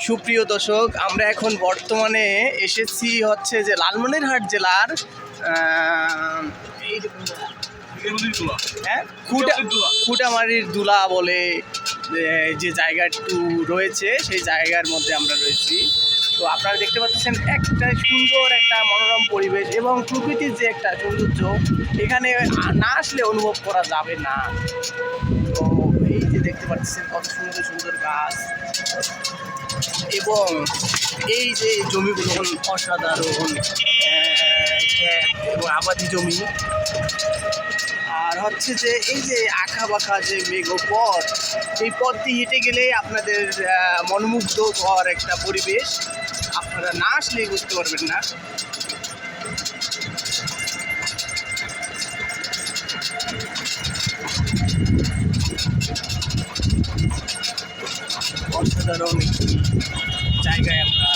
সুপ্রিয় দর্শক, আমরা এখন বর্তমানে এসেছি হচ্ছে যে লালমনিরহাট জেলার এই দেখুন, হ্যাঁ খুঁটামারির দুলা বলে যে জায়গাটু রয়েছে, সেই জায়গার মধ্যে আমরা রয়েছি। তো আপনারা দেখতে পাচ্ছেন একটা সুন্দর একটা মনোরম পরিবেশ এবং প্রকৃতির যে একটা সৌন্দর্য এখানে না আসলে অনুভব করা যাবে না। তো এই যে দেখতে পাচ্ছেন কত সুন্দর সুন্দর গাছ এবং এই যে জমিগুলো অসাধারণ এবং আবাদি জমি। আর হচ্ছে যে এই যে আঁকা বাঁকা যে মেঘপথ, এই পথ দিয়ে হেঁটে গেলেই আপনাদের মনোমুগ্ধকর একটা পরিবেশ, আপনারা না আসলেই বুঝতে পারবেন না। অসাধারণ একটি জায়গায় আমরা